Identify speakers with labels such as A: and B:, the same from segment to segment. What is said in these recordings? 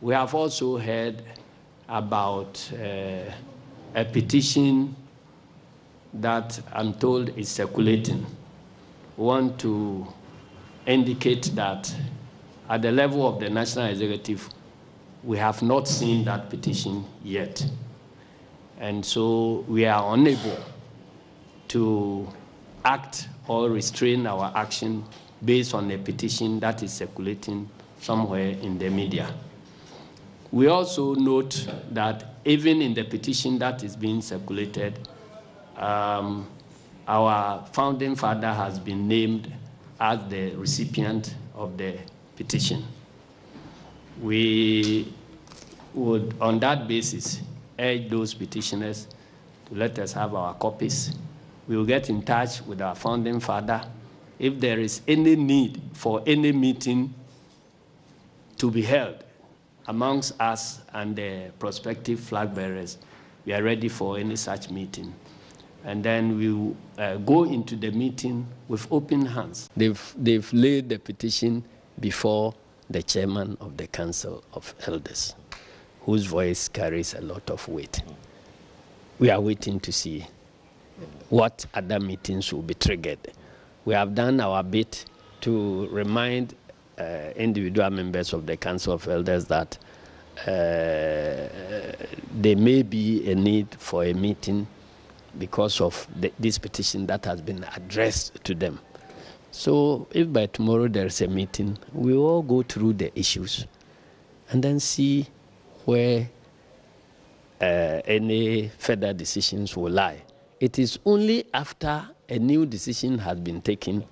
A: We have also heard about a petition that I'm told is circulating. We want to indicate that at the level of the National Executive, we have not seen that petition yet. And so we are unable to act or restrain our action based on a petition that is circulating somewhere in the media. We also note that even in the petition that is being circulated, our founding father has been named as the recipient of the petition. We would, on that basis, urge those petitioners to let us have our copies. We will get in touch with our founding father. If there is any need for any meeting to be held amongst us and the prospective flag bearers, we are ready for any such meeting. And then we will go into the meeting with open hands. They've laid the petition before the chairman of the Council of Elders, whose voice carries a lot of weight. We are waiting to see what other meetings will be triggered. We have done our bit to remind individual members of the Council of Elders that there may be a need for a meeting because of this petition that has been addressed to them. So if by tomorrow there is a meeting, we will all go through the issues and then see where any further decisions will lie. It is only after a new decision has been taken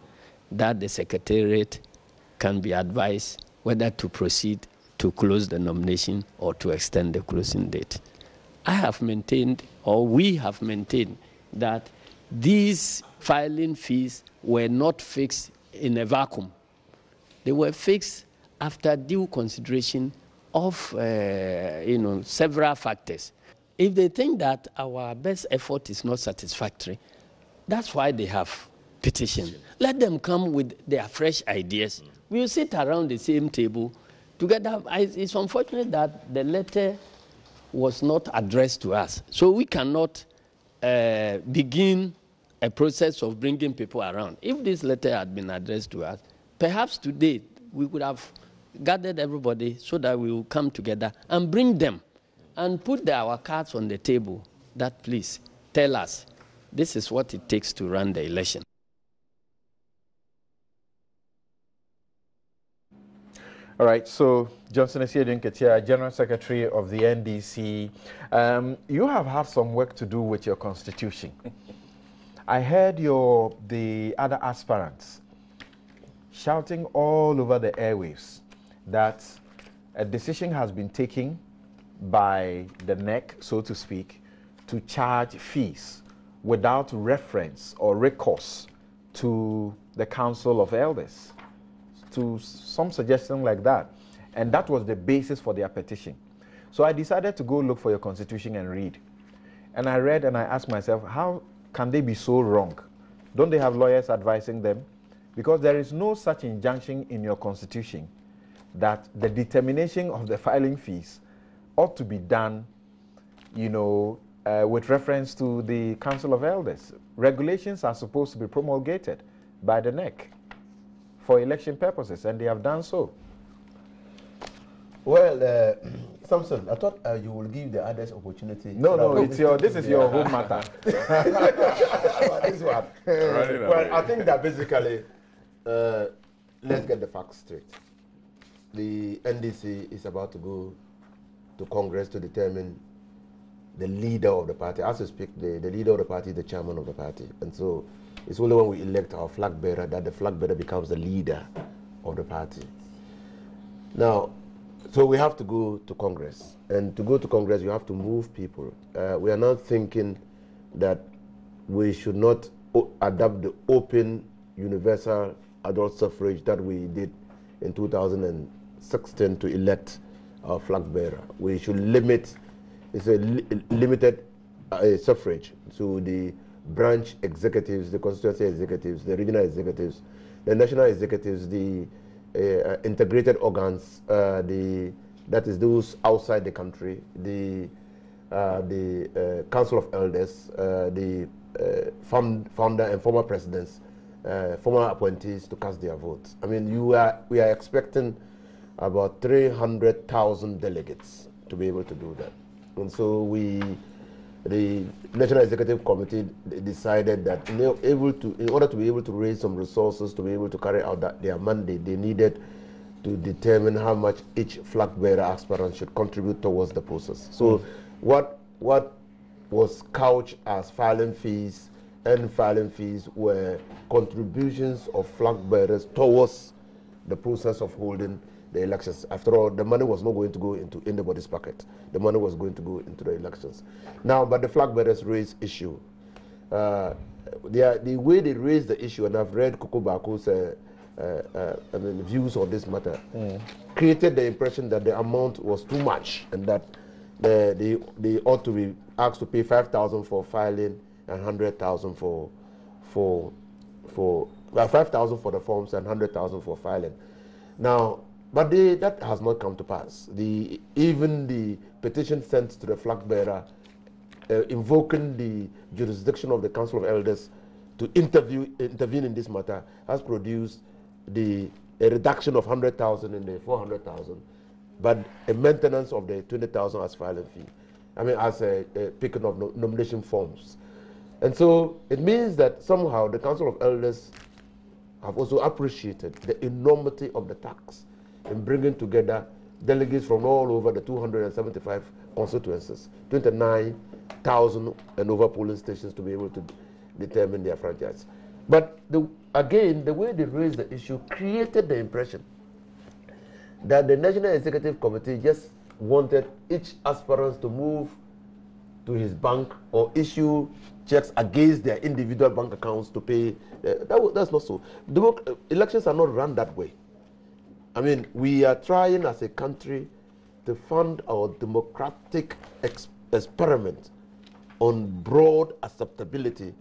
A: that the Secretariat can be advised whether to proceed to close the nomination or to extend the closing date. I have maintained, or we have maintained, that these filing fees were not fixed in a vacuum. They were fixed after due consideration of several factors. If they think that our best effort is not satisfactory, that's why they have petitioned. Let them come with their fresh ideas. We will sit around the same table together. It's unfortunate that the letter was not addressed to us. So we cannot begin a process of bringing people around. If this letter had been addressed to us, perhaps today we could have gathered everybody so that we will come together and bring them and put our cards on the table that, please, tell us, this is what it takes to run the election.
B: All right, so Johnson-Asiedu Nketia, General Secretary of the NDC, you have had some work to do with your constitution. I heard the other aspirants shouting all over the airwaves that a decision has been taken by the NEC, so to speak, to charge fees without reference or recourse to the Council of Elders, to some suggestion like that. And that was the basis for their petition. So I decided to go look for your constitution and read. And I read and I asked myself, how can they be so wrong? Don't they have lawyers advising them? Because there is no such injunction in your constitution that the determination of the filing fees ought to be done, with reference to the Council of Elders. Regulations are supposed to be promulgated by the NEC for election purposes, and they have done so.
C: Well, Samson, I thought you will give the others opportunity.
B: No, this is your home matter.
C: This one. Well, I think that basically, let's get the facts straight. The NDC is about to go to Congress to determine the leader of the party. As we speak, the leader of the party is the chairman of the party. And so it's only when we elect our flag bearer that the flag bearer becomes the leader of the party. Now, so we have to go to Congress. And to go to Congress, you have to move people. We are not thinking that we should not adopt the open, universal adult suffrage that we did in 2016 to elect our flag bearer. We should limit, it's a limited suffrage to the branch executives, the constituency executives, the regional executives, the national executives, the integrated organs, the that is those outside the country, the Council of Elders, the founder and former presidents, former appointees to cast their votes. I mean, we are expecting about 300,000 delegates to be able to do that. And so the National Executive Committee decided that in order to be able to raise some resources to be able to carry out their mandate, they needed to determine how much each flag bearer aspirant should contribute towards the process. So what was couched as filing fees and filing fees were contributions of flag bearers towards the process of holding the elections. After all, the money was not going to go into anybody's pocket. The money was going to go into the elections. Now, but the flag bearers raised issue. The way they raised the issue, and I've read Koko Bako's views on this matter, created the impression that the amount was too much and that they ought to be asked to pay 5,000 for filing and 100,000 for 5,000 for the forms and 100,000 for filing. Now, but that has not come to pass. Even the petition sent to the flag bearer invoking the jurisdiction of the Council of Elders to intervene in this matter has produced a reduction of 100,000 in the 400,000, but a maintenance of the 20,000 as filing fee. I mean, as a picking of nomination forms. And so it means that somehow the Council of Elders have also appreciated the enormity of the tax in bringing together delegates from all over the 275 constituencies, 29,000 and over polling stations to be able to determine their franchise. But again, the way they raised the issue created the impression that the National Executive Committee just wanted each aspirant to move to his bank or issue checks against their individual bank accounts to pay. That's not so. Elections are not run that way. I mean, we are trying as a country to fund our democratic experiment on broad acceptability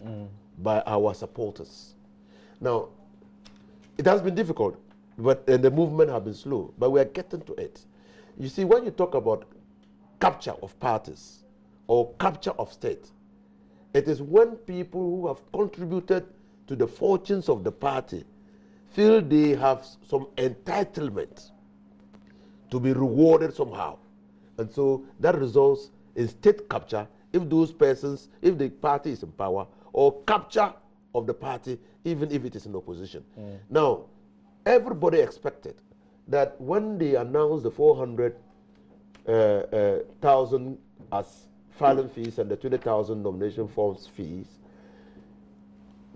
C: by our supporters. Now, it has been difficult, and the movement has been slow, but we are getting to it. You see, when you talk about capture of parties or capture of state, it is when people who have contributed to the fortunes of the party feel they have some entitlement to be rewarded somehow. And so that results in state capture if those persons, if the party is in power, or capture of the party even if it is in opposition. Now, everybody expected that when they announced the 400,000 as filing fees and the 20,000 nomination forms fees,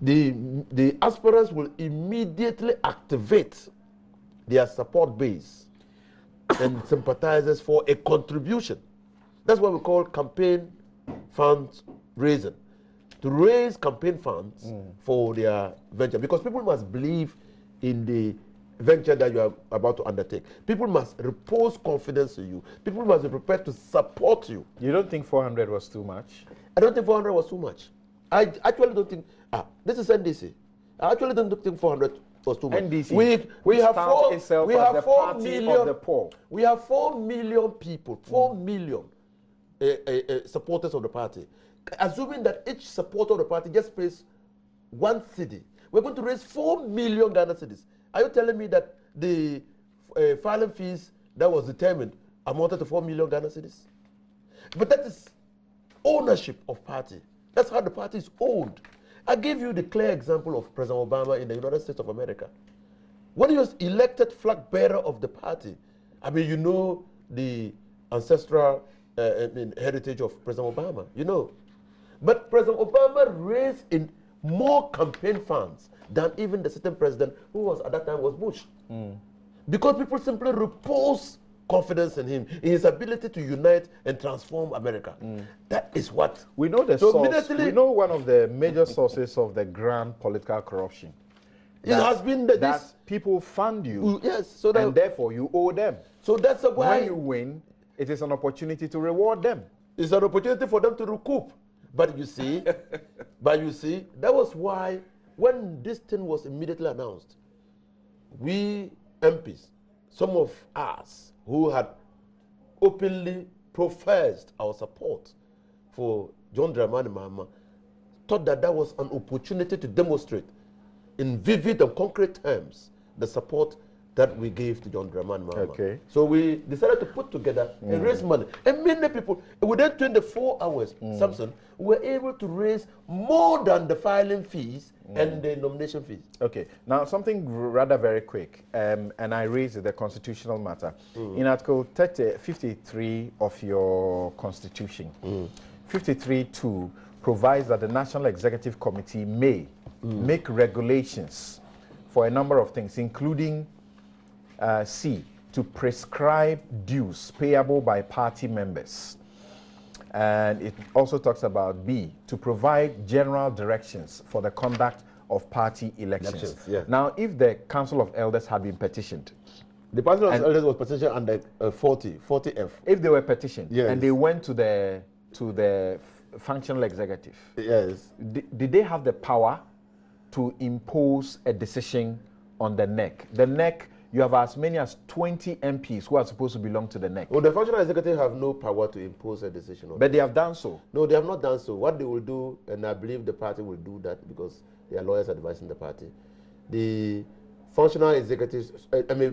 C: the aspirants will immediately activate their support base and sympathizers for a contribution. That's what we call campaign funds raising. To raise campaign funds for their venture, because people must believe in the venture that you are about to undertake. People must repose confidence in you. People must be prepared to support you.
B: You don't think 400 was too much?
C: I don't think 400 was too much. I actually don't think, this is NDC. I actually don't think 400 was too much.
B: NDC,
C: we have 4 million people, 4 million supporters of the party. Assuming that each supporter of the party just pays 1 cedi, we're going to raise 4 million Ghana cedis. Are you telling me that the filing fees that was determined amounted to 4 million Ghana cedis? But that is ownership of party. That's how the party is owned. I gave you the clear example of President Obama in the United States of America. When he was elected flag bearer of the party, I mean, you know the ancestral heritage of President Obama, you know. But President Obama raised in more campaign funds than even the sitting president, who was at that time was Bush. Because people simply repose confidence in him, in his ability to unite and transform America. That is what
B: we know. We know one of the major sources of the grand political corruption.
C: It has been that
B: people fund you,
C: yes, so that,
B: and therefore you owe them.
C: So that's why
B: when you win, it is an opportunity to reward them.
C: It's an opportunity for them to recoup. But you see, that was why when this thing was immediately announced, we MPs, some of us who had openly professed our support for John Dramani Mahama, thought that that was an opportunity to demonstrate in vivid and concrete terms the support that we gave to John Dramani Mahama.
B: Okay.
C: So we decided to put together and raise money. And many people, within 24 hours, Samson, were able to raise more than the filing fees and the nomination fees.
B: Okay. Now, something rather very quick, and I raised the constitutional matter. In Article 53 of your Constitution, 53.2 provides that the National Executive Committee may make regulations for a number of things, including C, to prescribe dues payable by party members. And it also talks about B, to provide general directions for the conduct of party elections.
C: Yeah.
B: Now, if the Council of Elders had been petitioned,
C: the Council of Elders was petitioned under 40F.
B: If they were petitioned
C: Yes.
B: and they went to the functional executive,
C: Yes.
B: did they have the power to impose a decision on the NEC? The NEC, you have as many as 20 MPs who are supposed to belong to the NEC.
C: Well, the functional executive have no power to impose a decision on
B: But they have done so.
C: No, they have not done so. What they will do, and I believe the party will do that because their lawyers are advising the party, the functional executives,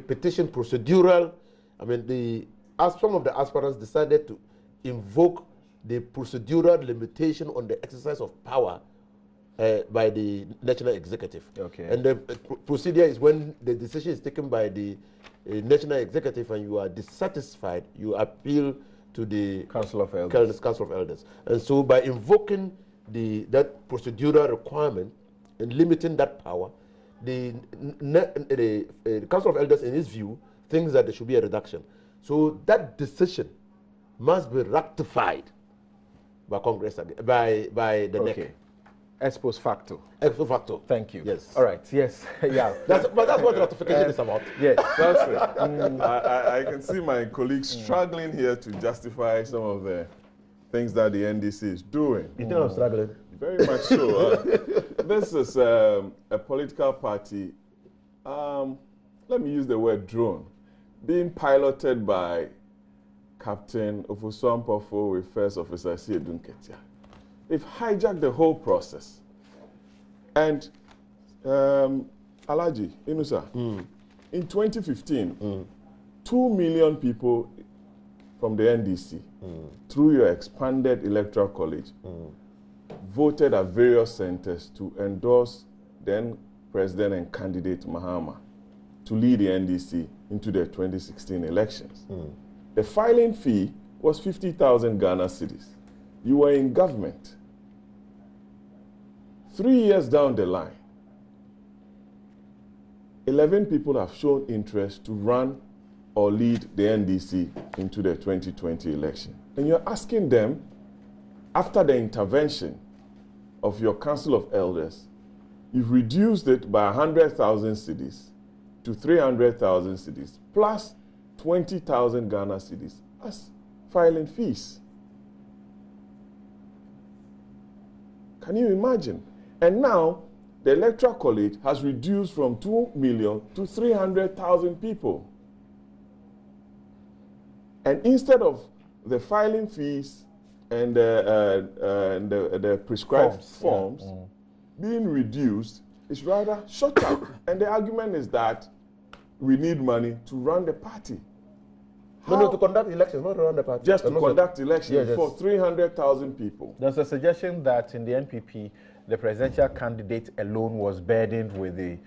C: petition procedural, some of the aspirants decided to invoke the procedural limitation on the exercise of power by the National Executive.
B: Okay.
C: And the procedure is when the decision is taken by the National Executive and you are dissatisfied, you appeal to the
B: Council of Elders.
C: Council of Elders. And so by invoking that procedural requirement and limiting that power, the Council of Elders, in his view, thinks that there should be a reduction. So that decision must be rectified by Congress, by the NEC.
B: Ex post facto.
C: Ex post facto.
B: Thank you.
C: Yes.
B: All right. Yes. Yeah.
C: But that's what ratification is about.
B: Yes.
D: That's it. I can see my colleagues struggling here to justify some of the things that the NDC is doing.
C: You think I'm struggling?
D: Very much so. This is a political party, let me use the word drone, being piloted by Captain Ofusuampofo with First Officer Asiedu Nketia. They've hijacked the whole process. And Alaji, Inusa, in 2015, 2 million people from the NDC, through your expanded electoral college, voted at various centers to endorse then President and candidate Mahama to lead the NDC into the 2016 elections. The filing fee was 50,000 Ghana cedis. You were in government. 3 years down the line, 11 people have shown interest to run or lead the NDC into the 2020 election. And you're asking them, after the intervention of your Council of Elders, you've reduced it by 100,000 cedis to 300,000 cedis, plus 20,000 Ghana cedis as filing fees. Can you imagine? And now, the Electoral College has reduced from 2 million to 300,000 people. And instead of the filing fees and the prescribed forms being reduced, it's rather shut up. And the argument is that we need money to run the party.
C: No, to conduct elections, not to run the party.
D: Just to conduct elections for 300,000 people.
B: There's a suggestion that in the NPP, the presidential candidate alone was burdened with the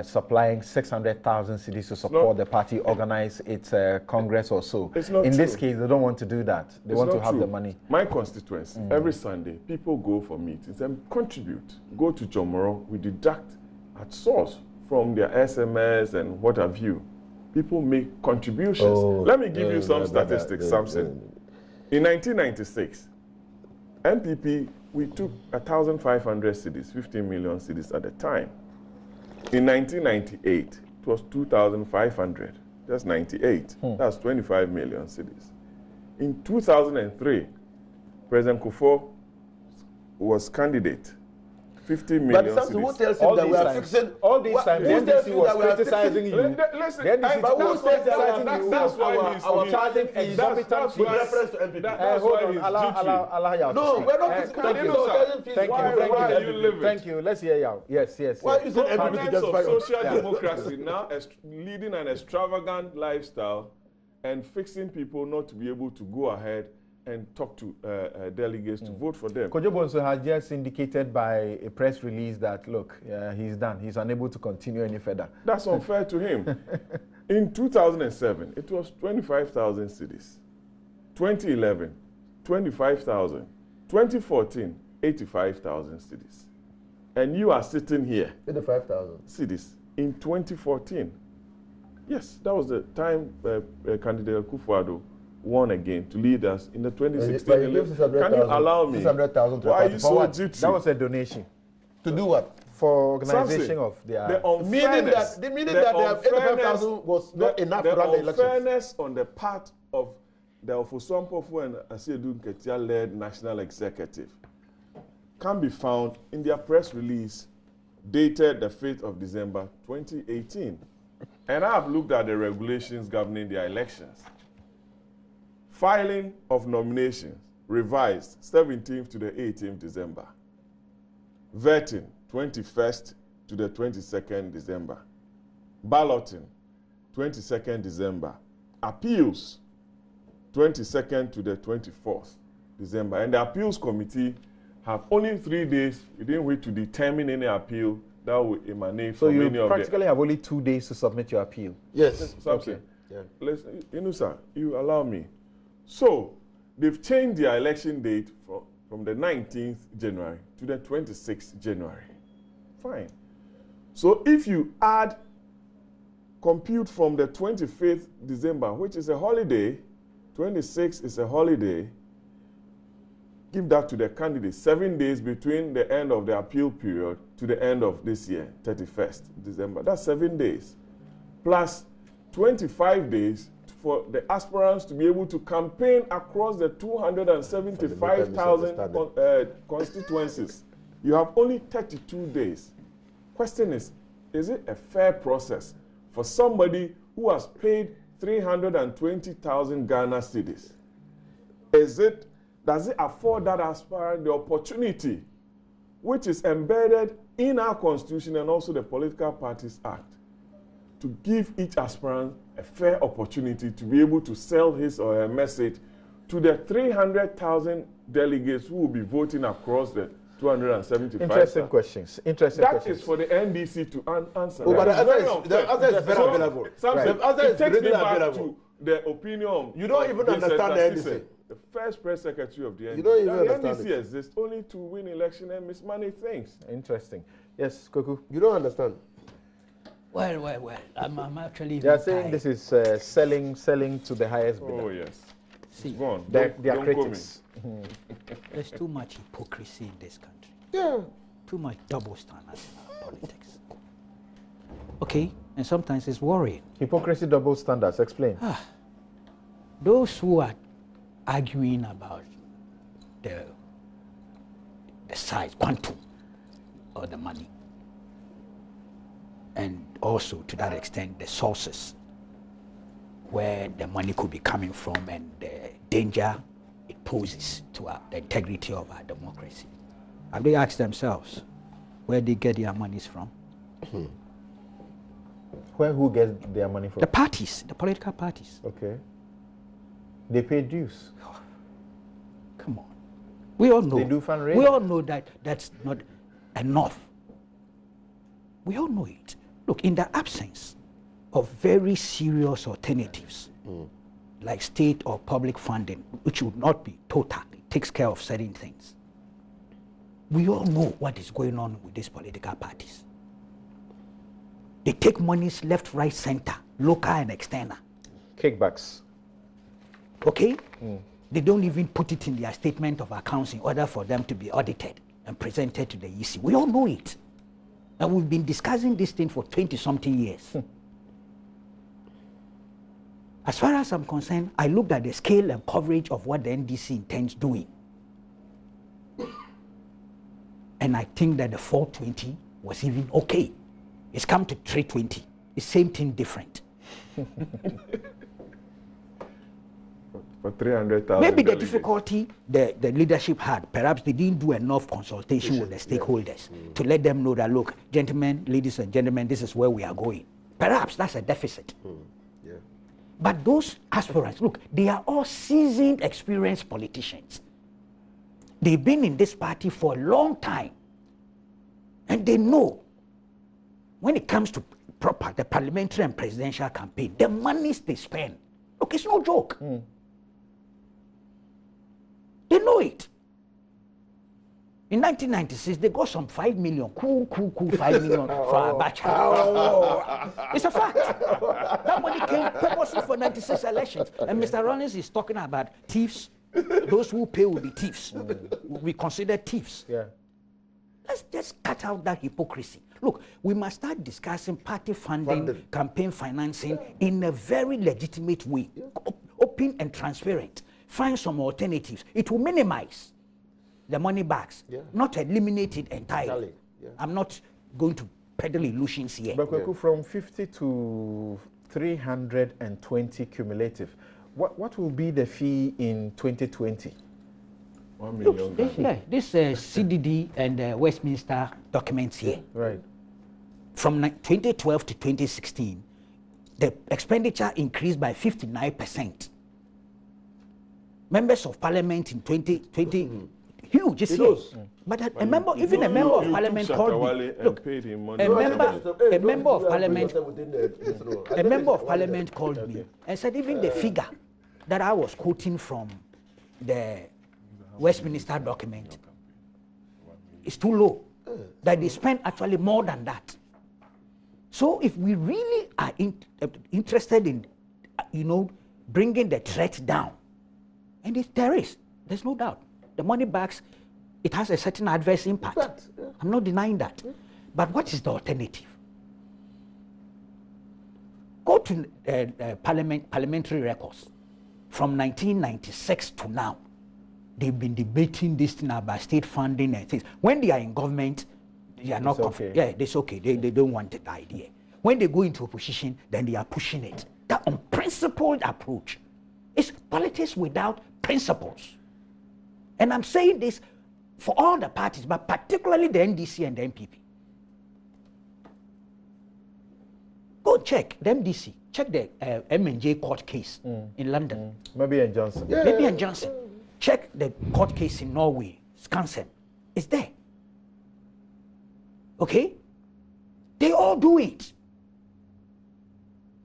B: supplying 600,000 cedis to support the party organize its congress or so.
D: It's not
B: in
D: true.
B: this case, they don't want to do that. They want to have the money.
D: My constituency, every Sunday, people go for meetings and contribute. Go to Jomoro, we deduct at source from their SMS and what have you. People make contributions. Let me give you some statistics, Samson. In 1996, NPP, we took 1,500 cedis, 15 million cedis at the time. In 1998, it was 2,500, just 98. That's 25 million cedis. In 2003, President Kufuor was candidate. 50 million.
C: But something who
D: cedis.
C: tells him that we are fixing
B: all these times, the NDC was criticizing you.
D: Listen,
B: The NDC
C: but who
B: was
C: says
B: criticizing
C: that
B: you.
D: that's why he's
B: our charging exorbitant
C: with reference to NPP?
D: That's
B: hold
D: why
B: on,
D: he's
B: allow you.
C: No, we're not fixing
B: thank you.
C: NPP.
D: Why are you living?
B: Thank you. Let's hear you out. Yes.
C: Why is it NPP to
D: Proponents of
C: justify
D: social democracy now leading an extravagant lifestyle and fixing people not to be able to go ahead and talk to delegates to vote for them.
B: Kojo Bonsu has just indicated by a press release that, look, he's done. He's unable to continue any further.
D: That's unfair to him. In 2007, it was 25,000 cedis. 2011, 25,000. 2014, 85,000 cedis. And you are sitting here.
C: 85,000
D: cedis in 2014. Yes, that was the time candidate Akufo-Addo won again to lead us in the 2016 election. Can you allow me?
C: 600,000.
D: Why are you so jittery?
B: That was a donation.
C: To do what?
B: For organization of their...
C: Meaning that the 85,000 was not enough to run the elections.
D: Unfairness on the part of the Ofosuampofu and Asiedu Nketia-led National Executive can be found in their press release dated the 5th of December 2018. And I have looked at the regulations governing their elections. Filing of nominations revised 17th to the 18th December. Vetting 21st to the 22nd December. Balloting 22nd December. Appeals 22nd to the 24th December. And the appeals committee have only 3 days within which to determine any appeal that will emanate from any of them. So you
B: practically have only 2 days to submit your appeal?
C: Yes.
D: Okay. Yeah. Listen, sir, you allow me. So they've changed their election date from the 19th January to the 26th January. Fine. So if you compute from the 25th December, which is a holiday, 26th is a holiday, give that to the candidate 7 days between the end of the appeal period to the end of this year, 31st December. That's 7 days. Plus 25 days for the aspirants to be able to campaign across the 275,000 constituencies. You have only 32 days. Question is it a fair process for somebody who has paid 320,000 Ghana cedis? Does it afford that aspirant the opportunity, which is embedded in our Constitution and also the Political Parties Act, to give each aspirant a fair opportunity to be able to sell his or her message to the 300,000 delegates who will be voting across the 275.
B: Interesting questions.
D: That is for the NDC to answer.
C: Oh, but the answer is very available.
D: The answer is takes me back to the opinion.
C: You don't even understand the NDC.
D: The first press secretary of the NDC.
C: You don't even understand
D: the NDC exists only to win election and mismanage things.
B: Interesting. Yes, Koku.
C: You don't understand.
E: Well. I'm actually.
B: They are saying this is selling to the highest bidder.
D: Oh yes.
E: See,
D: go on.
B: They are critics.
E: There's too much hypocrisy in this country.
C: Yeah.
E: Too much double standards in our politics. Okay, and sometimes it's worrying.
B: Hypocrisy, double standards. Explain.
E: Those who are arguing about the size, quantum of the money, and also to that extent the sources where the money could be coming from and the danger it poses to the integrity of our democracy. Have they asked themselves where they get their monies from?
B: Who gets their money from?
E: The parties, the political parties.
B: Okay. They pay dues.
E: Oh, come on. We all know.
B: They do fundraising.
E: We all know that that's not enough. We all know it. Look, in the absence of very serious alternatives, like state or public funding, which would not be total, it takes care of certain things. We all know what is going on with these political parties. They take monies left, right, center, local and external.
B: Kickbacks.
E: Okay? They don't even put it in their statement of accounts in order for them to be audited and presented to the EC. We all know it. And we've been discussing this thing for 20-something years. As far as I'm concerned, I looked at the scale and coverage of what the NDC intends doing. And I think that the 420 was even okay. It's come to 320. The same thing, different.
D: For 300,000.
E: Maybe the difficulty the leadership had, perhaps they didn't do enough consultation with the stakeholders to let them know that, look, gentlemen, ladies and gentlemen, this is where we are going. Perhaps that's a deficit.
C: Yeah.
E: But those aspirants, look, they are all seasoned, experienced politicians. They've been in this party for a long time. And they know when it comes to the parliamentary and presidential campaign, the monies they spend, look, it's no joke. They know it. In 1996, they got some 5 million, cool 5 million for Abacha. It's a fact. That money came purposely for 96 elections. And Mr. Rollins is talking about thieves. Those who pay will be thieves. We consider thieves.
B: Yeah.
E: Let's just cut out that hypocrisy. Look, we must start discussing party funding, campaign financing in a very legitimate way, open and transparent. Find some alternatives. It will minimize the money bags, not eliminate it entirely. I'm not going to peddle illusions here.
B: But from 50 to 320 cumulative, what will be the fee in 2020?
D: 1 million.
E: Look, this CDD and Westminster documents here.
B: Right.
E: From 2012 to 2016, the expenditure increased by 59%. Members of Parliament in 2020, huge, it's huge. But a member, even a member of Parliament called me. Look, a member of Parliament called me and said even the figure that I was quoting from the Westminster document is too low. That they spend actually more than that. So if we really are interested in, bringing the threat down, and there's no doubt, the money bags, it has a certain adverse impact. I'm not denying that. But what is the alternative? Go to parliamentary records from 1996 to now. They've been debating this thing about state funding and things. When they are in government, they are not confident. Yeah, it's okay. They don't want the idea. When they go into opposition, then they are pushing it. That unprincipled approach is politics without principles. And I'm saying this for all the parties, but particularly the NDC and the MPP. Go check the MDC. Check the M&J court case in London.
B: Maybe and Johnson.
E: Maybe and Johnson. Check the court case in Norway, Skansen. It's there. Okay? They all do it.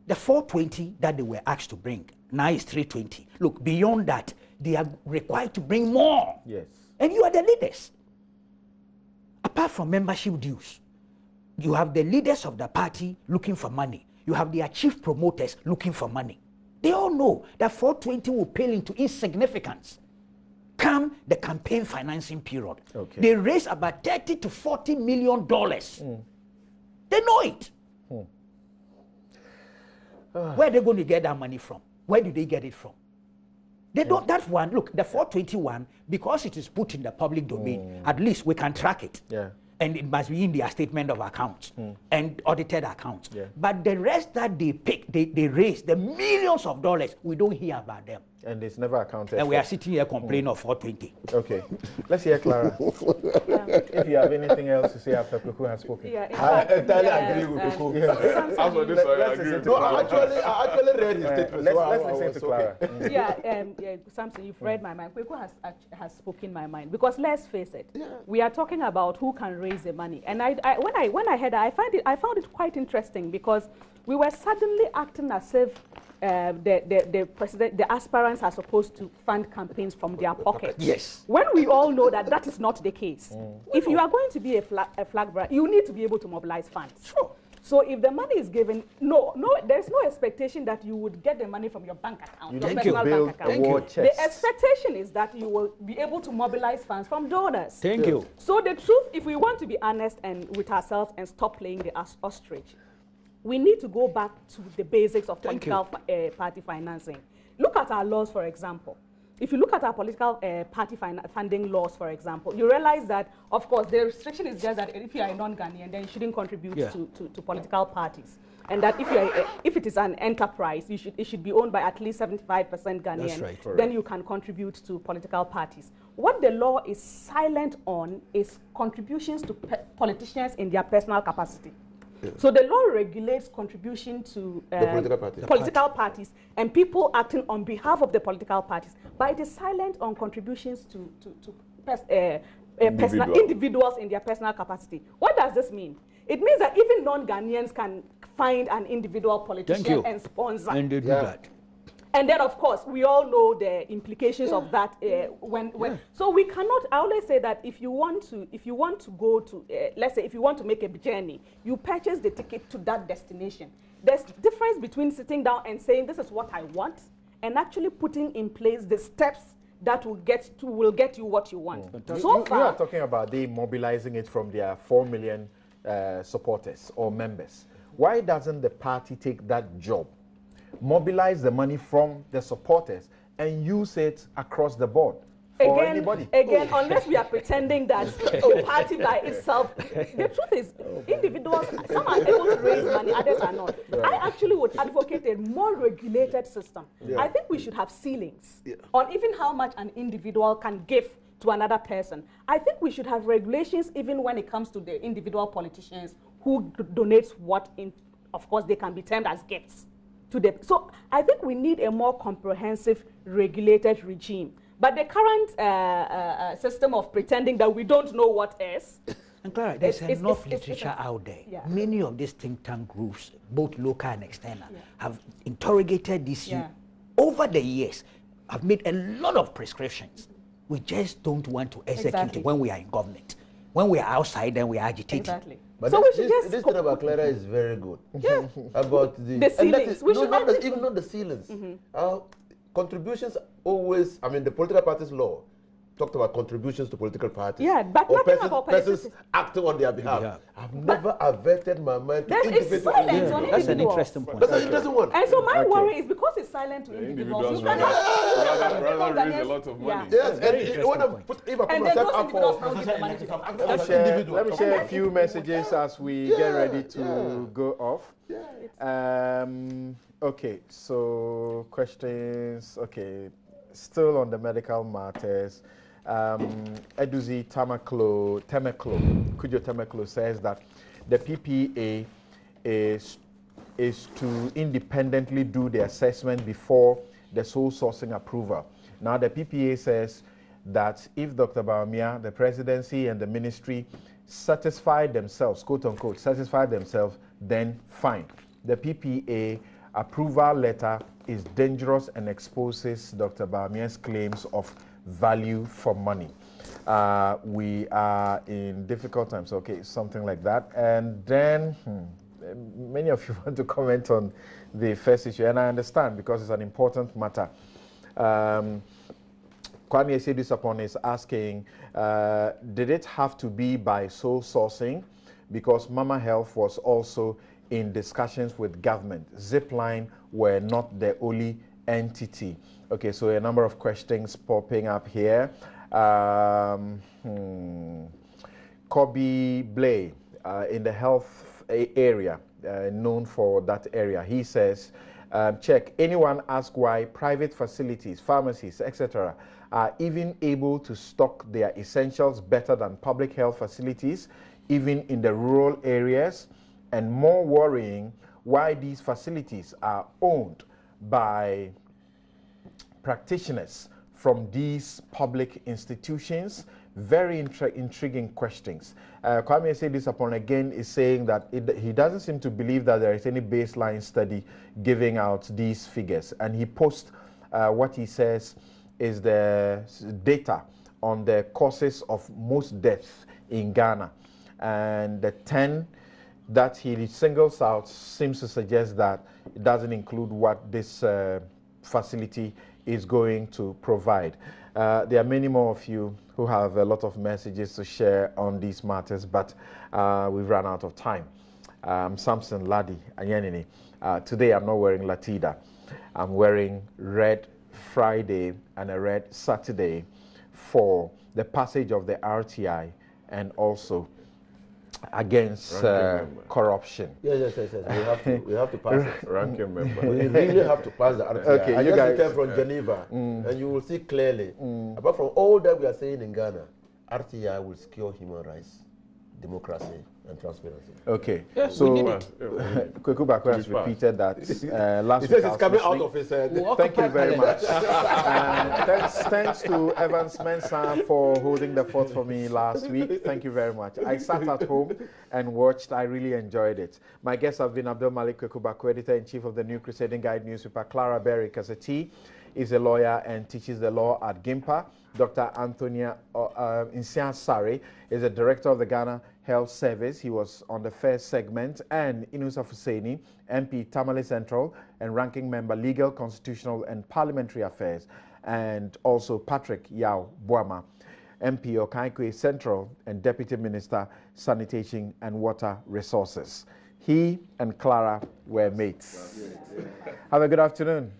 E: The 420 that they were asked to bring, now is 320. Look, beyond that, they are required to bring more.
B: Yes.
E: And you are the leaders. Apart from membership dues, you have the leaders of the party looking for money. You have their chief promoters looking for money. They all know that 420 will pale into insignificance come the campaign financing period. Okay. They raise about $30 to $40 million. They know it. Where are they going to get that money from? Where do they get it from? They don't. That one, look, the 421, because it is put in the public domain, at least we can track it. Yeah. And it must be in their statement of accounts and audited accounts. Yeah. But the rest that they pick, they raise, the millions of dollars, we don't hear about them.
B: And it's never accounted
E: and
B: for.
E: We are sitting here complaining of 420.
B: Okay. Let's hear Clara. If you have anything else to say after Kuku has spoken.
C: Yeah, I entirely agree with Kuku. I actually read his statement.
B: Let's listen to Clara.
F: Yeah, Samson, you've read my mind. Kuku has spoken my mind. Because let's face it, we are talking about who can raise the money. And when I heard that, I found it quite interesting because we were suddenly acting as if the aspirants are supposed to fund campaigns from their pockets.
E: Yes.
F: When we all know that that is not the case. If you are going to be a flag bearer, you need to be able to mobilize funds.
E: Sure.
F: So if the money is given, there's no expectation that you would get the money from your bank account, your personal bank account. The expectation is that you will be able to mobilize funds from donors.
E: Thank you.
F: So the truth, if we want to be honest and with ourselves and stop playing the ostrich, we need to go back to the basics of political party financing. Look at our laws, for example. if you look at our political party funding laws, for example, you realize that, of course, the restriction is just that if you are a non-Ghanaian, then you shouldn't contribute to political parties. And that if it is an enterprise, it should be owned by at least 75% Ghanaian.
E: That's right.
F: Then you can contribute to political parties. What the law is silent on is contributions to politicians in their personal capacity. Yeah. So the law regulates contribution to political parties and people acting on behalf of the political parties, but it is silent on contributions to individuals in their personal capacity. What does this mean? It means that even non-Ghanaians can find an individual politician and sponsor.
E: And they do that.
F: And then, of course, we all know the implications of that. So we cannot. I always say that if you want to go to, let's say, if you want to make a journey, you purchase the ticket to that destination. There's difference between sitting down and saying this is what I want, and actually putting in place the steps that will get you what you want. So far,
B: you are talking about they mobilizing it from their 4 million supporters or members. Why doesn't the party take that job, mobilize the money from the supporters, and use it across the board for anybody?
F: Again, unless we are pretending that a party by itself, the truth is, individuals, some are able to raise money, others are not. Right. I actually would advocate a more regulated system. Yeah. I think we should have ceilings on even how much an individual can give to another person. I think we should have regulations even when it comes to the individual politicians who donates what, of course, they can be termed as gifts to them. So I think we need a more comprehensive regulated regime. But the current system of pretending that we don't know what is.
E: And Clara, there's enough literature out there. Yeah. Many of these think tank groups, both local and external, have interrogated this issue over the years, have made a lot of prescriptions. We just don't want to execute it when we are in government. When we are outside, then we are agitating.
F: Exactly.
C: But so this thing about Clara is very good.
F: Yeah.
C: About the
F: ceilings.
C: Even not the ceilings. Contributions always, I mean, the political parties law talked about contributions to political parties.
F: Yeah, but
C: or
F: nothing about
C: persons acting on their behalf. Yeah. I've never averted my mind to individuals.
E: That's an interesting point.
C: That's an interesting one.
F: And so my worry is because it's silent to individuals. You
D: rather raise a lot of money.
C: Yes, and when if I put myself up for
B: let me share a few messages as we get ready to go off. Okay, so questions. Okay, still on the medical matters. Eduzi Temeklo says that the PPA is to independently do the assessment before the sole sourcing approval. Now the PPA says that if Dr. Bawumia, the presidency and the ministry satisfy themselves, quote unquote, satisfy themselves, then fine. The PPA approval letter is dangerous and exposes Dr. Bawumia's claims of value for money. We are in difficult times, okay, something like that. And then many of you want to comment on the first issue, and I understand because it's an important matter. Kwame Asiedu is asking, did it have to be by sole sourcing? Because Mama Health was also in discussions with government. Zipline were not the only entity. Okay, so a number of questions popping up here. Kobe Blay, in the health area, known for that area, he says, check, anyone ask why private facilities, pharmacies, etc. are even able to stock their essentials better than public health facilities, even in the rural areas? And more worrying, why these facilities are owned by practitioners from these public institutions. Very intriguing questions. Kwame Asiedu again is saying that he doesn't seem to believe that there is any baseline study giving out these figures. And he posts what he says is the data on the causes of most deaths in Ghana. And the 10 that he singles out seems to suggest that it doesn't include what this facility is going to provide. There are many more of you who have a lot of messages to share on these matters, but we've run out of time. Samson Ladi Anyanini. Today I'm not wearing Latida. I'm wearing red Friday and a red Saturday for the passage of the RTI and also against corruption.
C: Yes. We have to pass it.
D: Ranking member.
C: We really have to pass the RTI.
B: Okay,
C: I
B: you
C: just
B: guys
C: came from Geneva, and you will see clearly, apart from all that we are saying in Ghana, RTI will secure human rights, democracy, and transparency.
B: Okay,
E: Yes,
B: so
E: we need it.
B: Kweku Baku has repeated that last
C: He
B: week.
C: says it's coming out of his head.
B: Thank you very much. Thanks to Evans Mensah for holding the fort for me last week. Thank you very much. I sat at home and watched. I really enjoyed it. My guests have been Abdul Malik Kweku Baku, editor-in-chief of the New Crusading Guide newspaper. Clara Berry Kaseti is a lawyer and teaches the law at GIMPA. Dr. Antonia Insian Sari is a director of the Ghana Health Service. He was on the first segment. And Inusa Fuseni, MP Tamale Central and ranking member Legal, Constitutional and Parliamentary Affairs. And also Patrick Yao Boama, MP Okaikwe Central and Deputy Minister, Sanitation and Water Resources. He and Clara were mates. Have a good afternoon.